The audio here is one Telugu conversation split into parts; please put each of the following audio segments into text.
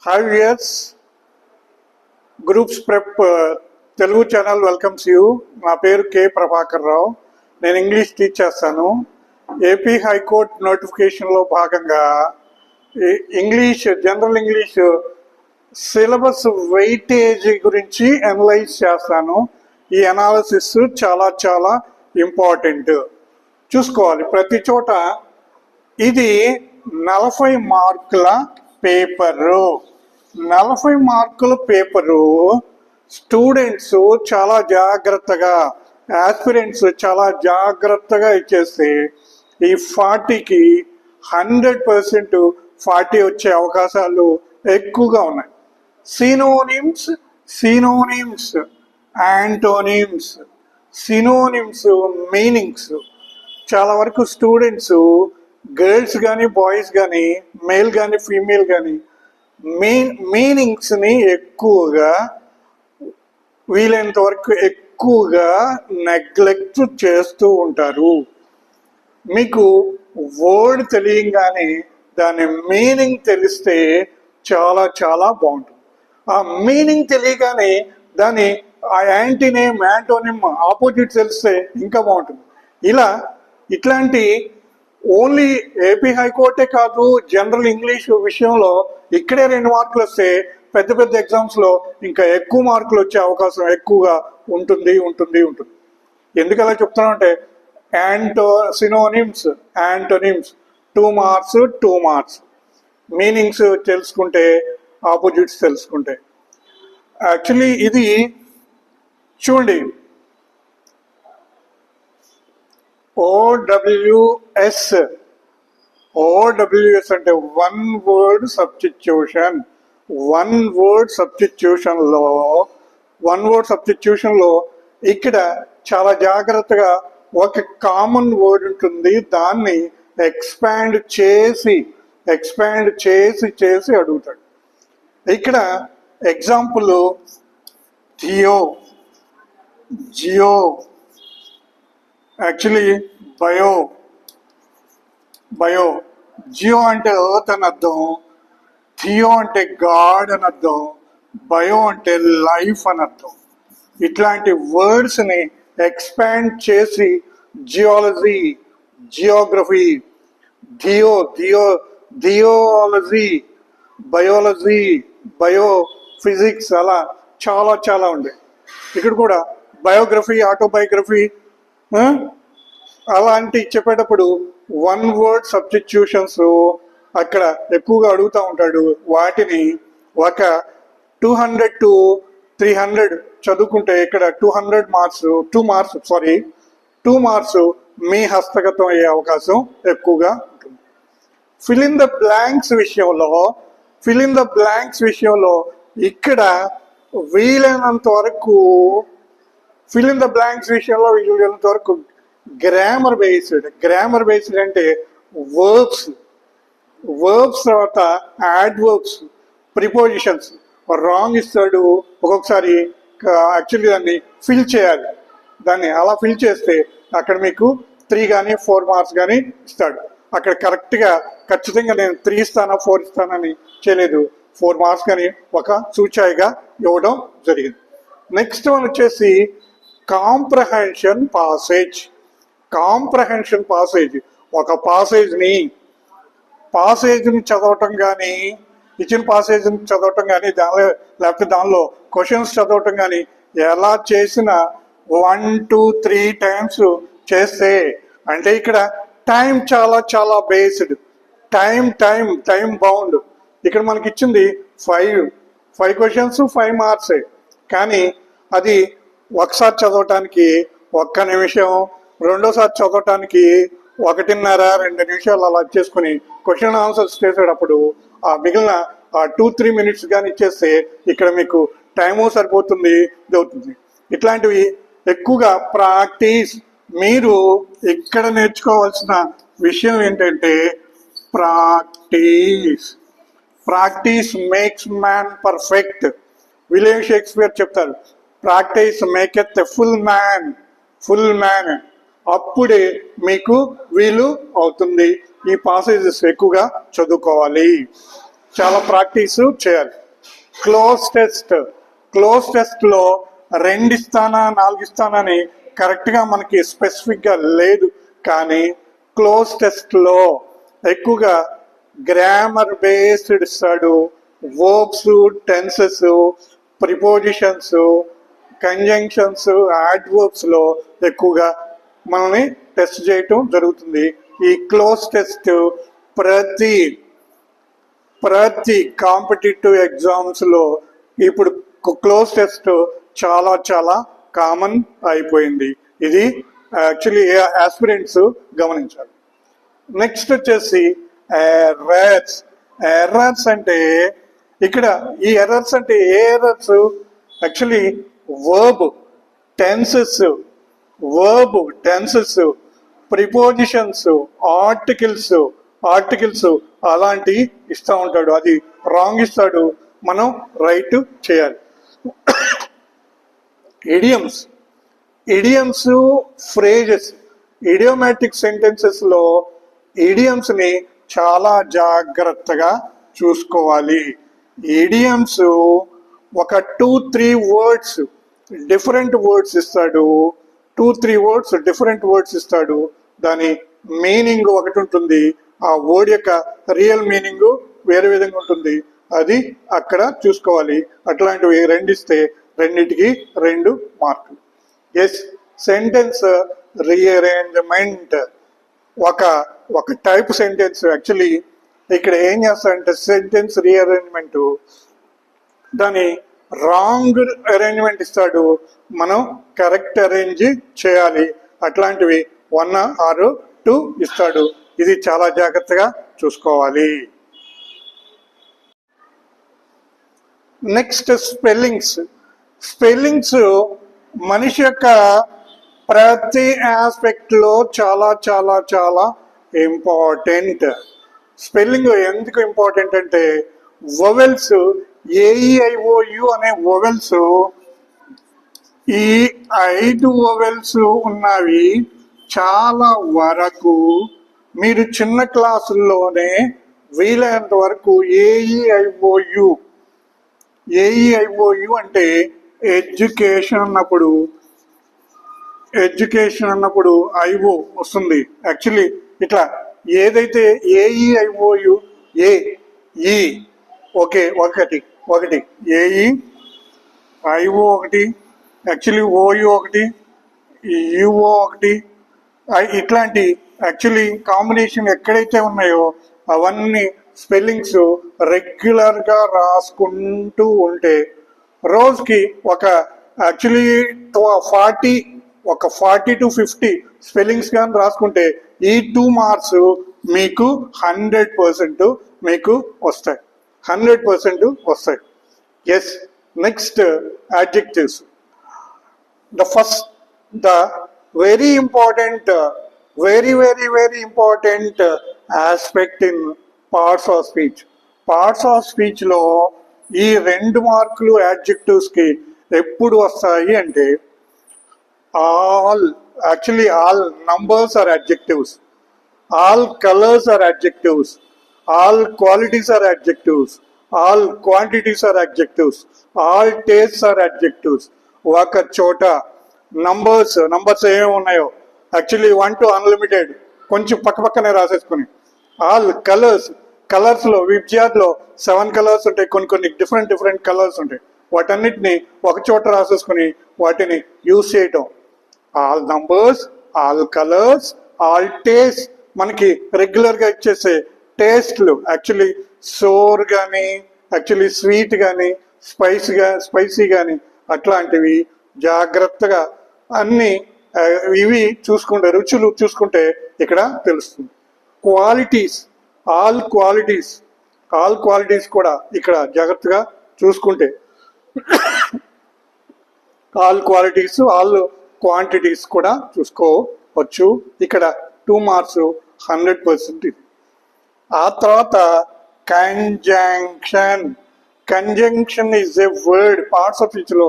Hi viewers, groups prep Telugu channel welcomes you. నా పేరు కె ప్రభాకర్ రావు. నేను ఇంగ్లీష్ టీచ్ చేస్తాను. ఏపీ హైకోర్టు నోటిఫికేషన్లో భాగంగా జనరల్ ఇంగ్లీష్ సిలబస్ వెయిటేజ్ గురించి అనలైజ్ చేస్తాను. ఈ అనాలిసిస్ చాలా చాలా ఇంపార్టెంట్. చూసుకోవాలి ప్రతి చోట. ఇది 40 మార్కుల పేపరు. 40 మార్కుల పేపరు స్టూడెంట్స్ చాలా జాగ్రత్తగా, ఆస్పిరెంట్స్ చాలా జాగ్రత్తగా ఇచ్చేస్తే ఈ 40కి 100% 40 వచ్చే అవకాశాలు ఎక్కువగా ఉన్నాయి. సినోనిమ్స్, యాంటోనిమ్స్, సినోనిమ్స్ మీనింగ్స్ చాలా వరకు స్టూడెంట్స్, గర్ల్స్ కానీ బాయ్స్ కానీ, మేల్ కానీ ఫీమేల్ కానీ మీనింగ్స్ని ఎక్కువగా వీలైనంత వరకు ఎక్కువగా నెగ్లెక్ట్ చేస్తూ ఉంటారు. మీకు వర్డ్ తెలియగానే దాని మీనింగ్ తెలిస్తే చాలా చాలా బాగుంటుంది. ఆ మీనింగ్ తెలియగానే దాని ఆ యాంటీనేమ్, యాంటోనిమ్, ఆపోజిట్ తెలిస్తే ఇంకా బాగుంటుంది. ఇట్లాంటి ఓన్లీ ఏపీ హైకోర్టే కాదు, జనరల్ ఇంగ్లీష్ విషయంలో ఇక్కడే 2 మార్కులు వస్తే పెద్ద పెద్ద ఎగ్జామ్స్లో ఇంకా ఎక్కువ మార్కులు వచ్చే అవకాశం ఎక్కువగా ఉంటుంది. ఎందుకు అలా చెప్తున్నానంటే సినోనిమ్స్, యాంటోనిమ్స్ 2 మార్క్స్, మీనింగ్స్ తెలుసుకుంటే, ఆపోజిట్స్ తెలుసుకుంటే. యాక్చువల్లీ ఇది చూడండి, ఓడబ్ల్యూఎస్ అంటే వన్ వర్డ్ సబ్స్టిట్యూషన్లో ఇక్కడ చాలా జాగ్రత్తగా ఒక కామన్ వర్డ్ ఉంటుంది. దాన్ని ఎక్స్పాండ్ చేసి అడుగుతాడు. ఇక్కడ example theo, geo, actually bio. Geo అంటే ఎర్త్ అని అర్థం, థియో అంటే గాడ్ అని అర్థం, బయో అంటే లైఫ్ అని అర్థం. ఇట్లాంటి వర్డ్స్ని ఎక్స్పాండ్ చేసి జియాలజీ, జియోగ్రఫీ, థియోలజీ, బయోలజీ, బయోఫిజిక్స్ అలా చాలా చాలా ఉండే. ఇక్కడ కూడా బయోగ్రఫీ, ఆటోబయోగ్రఫీ అలాంటి చెప్పేటప్పుడు వన్ వర్డ్ సబ్స్టిట్యూషన్స్ అక్కడ ఎక్కువగా అడుగుతూ ఉంటాడు. వాటిని ఒక 200 to 300 చదువుకుంటే ఇక్కడ 200 మార్క్స్, 2 మార్క్స్ మీ హస్తగతం అయ్యే అవకాశం ఎక్కువగా ఉంటుంది. ఫిల్ ఇన్ ద బ్లాంక్స్ విషయంలో ఇక్కడ వీలైనంత వరకు గ్రామర్ బేస్డ్ అంటే వర్బ్స్ తర్వాత యాడ్వర్బ్స్, ప్రిపోజిషన్స్ రాంగ్ ఇస్తాడు. ఒక్కొక్కసారి యాక్చువల్లీ దాన్ని ఫిల్ చేయాలి. దాన్ని అలా ఫిల్ చేస్తే అక్కడ మీకు 3 కానీ 4 మార్క్స్ కానీ ఇస్తాడు. అక్కడ కరెక్ట్గా ఖచ్చితంగా నేను 3 ఇస్తానా 4 ఇస్తానని చేయలేదు, 4 మార్క్స్ కానీ ఒక సూచాయిగా ఇవ్వడం జరిగింది. నెక్స్ట్ వన్ వచ్చేసి కాంప్రహెన్షన్ పాసేజ్. ఒక పాసేజ్ని చదవటం కానీ, ఇచ్చిన పాసేజ్ని చదవటం కానీ, లేకపోతే దానిలో క్వశ్చన్స్ చదవటం కానీ ఎలా చేసినా 1 to 3 times చేస్తే, అంటే ఇక్కడ టైం చాలా చాలా బేస్డ్, టైం బౌండ్. ఇక్కడ మనకి ఇచ్చింది 5 క్వశ్చన్స్ 5 మార్క్సే, కానీ అది ఒకసారి చదవటానికి 1 నిమిషం, రెండోసారి చదవటానికి 1.5-2 నిమిషాలు అలా చేసుకుని క్వశ్చన్ ఆన్సర్స్ చేసేటప్పుడు ఆ మిగిలిన 2-3 minutes కానీ ఇచ్చేస్తే ఇక్కడ మీకు టైము సరిపోతుంది, అవుతుంది. ఇట్లాంటివి ఎక్కువగా ప్రాక్టీస్. మీరు ఇక్కడ నేర్చుకోవాల్సిన విషయం ఏంటంటే practice makes man perfect. William Shakespeare చెప్తారు, ప్రాక్టీస్ మేకెత్ ఎ ఫుల్ మ్యాన్. అప్పుడే మీకు వీలు అవుతుంది. ఈ పాసేజెస్ ఎక్కువగా చదువుకోవాలి. చాలా ప్రాక్టీస్ చేయాలి. క్లోజ్ టెస్ట్లో 2 ఇస్తానా 4 ఇస్తానా అని కరెక్ట్గా మనకి స్పెసిఫిక్గా లేదు. కానీ క్లోజ్ టెస్ట్లో ఎక్కువగా గ్రామర్ బేస్డ్ ఇస్తాడు. వర్బ్స్, టెన్సెస్, ప్రిపోజిషన్స్, కంజంక్షన్స్, యాడ్వర్బ్స్లో ఎక్కువగా మనల్ని టెస్ట్ చేయటం జరుగుతుంది. ఈ క్లోజ్ టెస్ట్ ప్రతి కాంపిటేటివ్ ఎగ్జామ్స్లో ఇప్పుడు క్లోజ్ టెస్ట్ చాలా చాలా కామన్ అయిపోయింది. ఇది యాక్చువల్లీ ఆస్పిరెంట్స్ గమనించాలి. నెక్స్ట్ వచ్చేసి ఎర్రర్స్ అంటే ఇక్కడ ఈ ఎర్రర్స్ అంటే ఏ errors? Actually verb tenses, prepositions, articles అలాంటి ఇస్తూ ఉంటాడు. అది రాంగ్ ఇస్తాడు, మనం రైట్ చేయాలి. ఇడియమ్స్, ఫ్రేజెస్, ఇడియోమాటిక్ సెంటెన్సెస్లో ఇడియమ్స్ని చాలా జాగ్రత్తగా చూసుకోవాలి. ఇడియమ్స్ ఒక 2-3 వర్డ్స్ డిఫరెంట్ వర్డ్స్ ఇస్తాడు. 2-3 వర్డ్స్ డిఫరెంట్ వర్డ్స్ ఇస్తాడు. దాని మీనింగ్ ఒకటి ఉంటుంది, ఆ వర్డ్ యొక్క రియల్ మీనింగ్ వేరే విధంగా ఉంటుంది. అది అక్కడ చూసుకోవాలి. అట్లాంటివి 2 ఇస్తే రెండింటికి 2 మార్కులు. ఎస్, సెంటెన్స్ రీఅరేంజ్మెంట్ ఒక టైప్ సెంటెన్స్. యాక్చువల్లీ ఇక్కడ ఏం చేస్తారంటే సెంటెన్స్ రీఅరేంజ్మెంట్, దాని రాంగ్ అరేంజ్మెంట్ ఇస్తాడు, మనం కరెక్ట్ అరేంజ్ చేయాలి. అట్లాంటివి 1 or 2 ఇస్తాడు. ఇది చాలా జాగ్రత్తగా చూసుకోవాలి. నెక్స్ట్ స్పెల్లింగ్స్ మనిషి యొక్క ప్రతి ఆస్పెక్ట్లో చాలా చాలా చాలా ఇంపార్టెంట్. స్పెల్లింగ్ ఎందుకు ఇంపార్టెంట్ అంటే వొవెల్స్, AEIOU అనే వొవెల్స్, ఈ 5 వొవెల్స్ ఉన్నవి చాలా వరకు మీరు చిన్న క్లాసుల్లోనే వీలైనంత వరకు AEIOU అంటే ఎడ్యుకేషన్ అన్నప్పుడు ఐఓ వస్తుంది. యాక్చువల్లీ ఇట్లా ఏదైతే AEIOU ఈ ఓకే ఒకటి AEIO ఒకటి, యాక్చువల్లీ OU ఒకటి, UO ఒకటి, ఇట్లాంటి యాక్చువల్లీ కాంబినేషన్ ఎక్కడైతే ఉన్నాయో అవన్నీ స్పెల్లింగ్స్ రెగ్యులర్గా రాసుకుంటూ ఉంటే రోజుకి ఒక యాక్చువల్లీ 40 to 50 స్పెల్లింగ్స్ కానీ రాసుకుంటే ఈ 2 మార్క్స్ మీకు 100% మీకు వస్తాయి. 100% వస్తాయి. Yes, next adjectives. The very important aspect in parts of speech లో ఈ 2 మార్కులు adjectives కి ఎప్పుడు వస్తాయి అంటే all numbers are adjectives, all colors are adjectives, all qualities are adjectives, all quantities are adjectives, all tastes are adjectives. ఒక చోట నంబర్స్ ఏమేమి ఉన్నాయో యాక్చువల్లీ 1 to unlimited కొంచెం పక్కనే రాసేసుకుని, ఆల్ కలర్స్లో విద్యార్థిలో 7 కలర్స్ ఉంటాయి, కొన్ని డిఫరెంట్ కలర్స్ ఉంటాయి. వాటన్నిటిని ఒక చోట రాసేసుకుని వాటిని యూజ్ చేయటం. All numbers, all colours, all taste, మనకి రెగ్యులర్గా ఇచ్చేసే టేస్ట్లు యాక్చువల్లీ సోర్ కానీ యాక్చువల్లీ స్వీట్ కానీ స్పైసీ కానీ అట్లాంటివి జాగ్రత్తగా అన్ని ఇవి చూసుకుంటే రుచులు చూసుకుంటే ఇక్కడ తెలుస్తుంది. ఆల్ క్వాలిటీస్ కూడా ఇక్కడ జాగ్రత్తగా చూసుకుంటే ఆల్ క్వాలిటీస్, ఆల్ క్వాంటిటీస్ కూడా చూసుకోవచ్చు. ఇక్కడ 2 మార్క్స్ 100%. ఆ తర్వాత conjunction is a word. Parts of స్పీచ్లో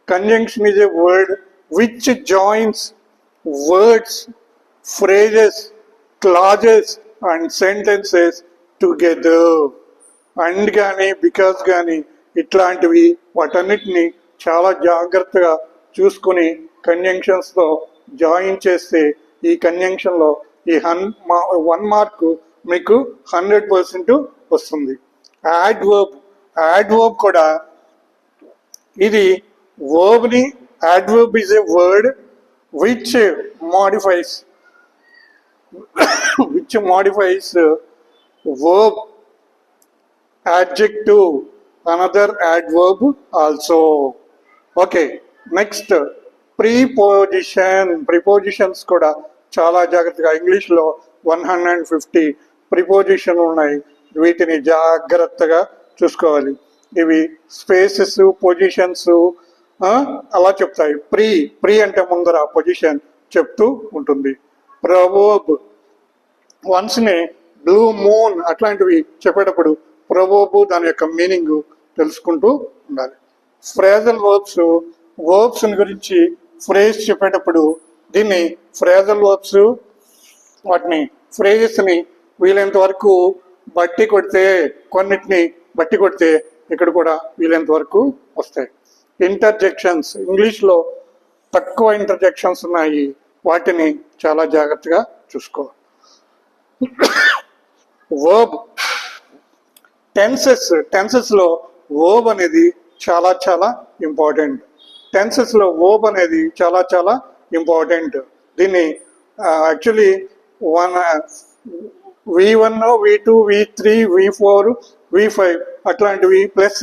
conjunction is a word which joins words, phrases, clauses and sentences together. And కానీ బికాస్ కానీ ఇట్లాంటివి వాటన్నిటిని చాలా జాగ్రత్తగా చూసుకుని కంజంక్షన్స్తో జాయిన్ చేస్తే ఈ కంజంక్షన్లో ఈ 1 మార్క్ మీకు 100% వస్తుంది. యాడ్వర్బ్ కూడా ఇది వర్బ్ని, adverb is a word which modifies verb, adjective, another adverb also. Okay, next prepositions కూడా చాలా జాగ్రత్తగా ఇంగ్లీష్లో 150 ప్రిపోజిషన్ ఉన్నాయి. వీటిని జాగ్రత్తగా చూసుకోవాలి. ఇవి స్పేసెస్, పొజిషన్స్ అలా చెప్తాయి. ప్రీ అంటే ముందర పొజిషన్ చెప్తూ ఉంటుంది. ప్రొవర్బ్ వన్స్ని బ్లూ మూన్ అట్లాంటివి చెప్పేటప్పుడు ప్రొవర్బ్ దాని యొక్క మీనింగ్ తెలుసుకుంటూ ఉండాలి. ఫ్రేజల్ వర్బ్స్ గురించి ఫ్రేజ్ చెప్పేటప్పుడు దీన్ని ఫ్రేజల్ వర్బ్స్ వాటిని ఫ్రేజెస్ని వీలైనంత వరకు కొన్నిటిని బట్టి కొడితే ఇక్కడ కూడా వీలైనంత వరకు వస్తాయి. ఇంటర్జెక్షన్స్ ఇంగ్లీష్లో తక్కువ ఇంటర్జెక్షన్స్ ఉన్నాయి. వాటిని చాలా జాగ్రత్తగా చూసుకోవాలి. వర్బ్ టెన్సెస్లో వర్బ్ అనేది చాలా చాలా ఇంపార్టెంట్. చాలా ఇంపార్టెంట్. దీన్ని actually V1, V2, V3, V4, V5 అట్లాంటివి ప్లస్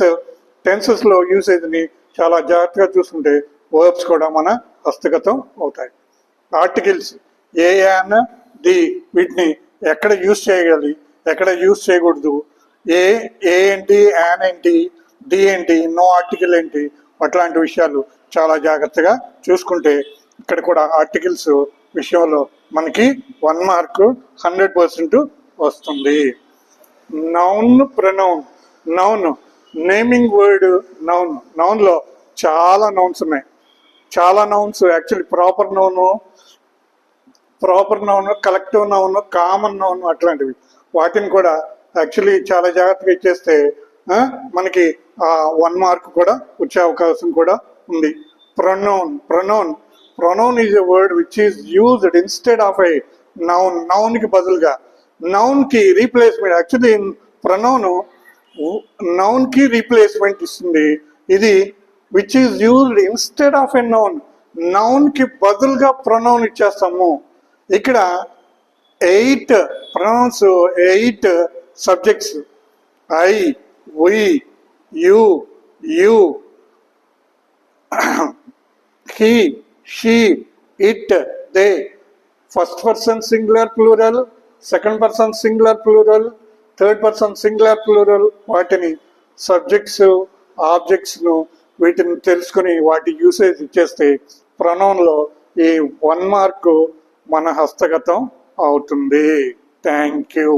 టెన్సెస్లో యూసేజ్ని చాలా జాగ్రత్తగా చూసుకుంటే వర్బ్స్ కూడా మన హస్తగతం అవుతాయి. ఆర్టికల్స్ ఏ యాన్ ది వీటిని ఎక్కడ యూజ్ చేయగలి, ఎక్కడ యూజ్ చేయకూడదు, ఏ ఏంటి, యాన్ ఏంటి, డి ఏంటి, నో ఆర్టికల్ ఏంటి, అట్లాంటి విషయాలు చాలా జాగ్రత్తగా చూసుకుంటే ఇక్కడ కూడా ఆర్టికల్స్ విషయంలో మనకి 1 మార్క్ 100% వస్తుంది. నౌన్ నేమింగ్ వర్డ్ నౌన్లో చాలా నౌన్స్ ఉన్నాయి. చాలా nouns actually proper noun, collective noun, common noun అట్లాంటివి. వాటిని కూడా యాక్చువల్లీ చాలా జాగ్రత్తగా ఇచ్చేస్తే మనకి 1 మార్క్ కూడా వచ్చే అవకాశం కూడా ఉంది. Pronoun is a word which is used instead of a నౌన్కి బదులుగా నౌన్కి రీప్లేస్మెంట్. యాక్చువల్లీ నౌన్కి రీప్లేస్మెంట్ ఇస్తుంది. ఇది which is used instead of a నౌన్కి బదులుగా ప్రొనౌన్ ఇచ్చేస్తాము. ఇక్కడ 8 subjects I, we, you, he, she, it, they. First person singular plural, second person singular plural, third person singular plural. వాటిని సబ్జెక్ట్స్, ఆబ్జెక్ట్స్ను వీటిని తెలుసుకుని వాటి యూసేజ్ ఇచ్చేస్తే ప్రొనౌన్లో ఈ 1 మార్క్ మన హస్తగతం అవుతుంది. Thank you.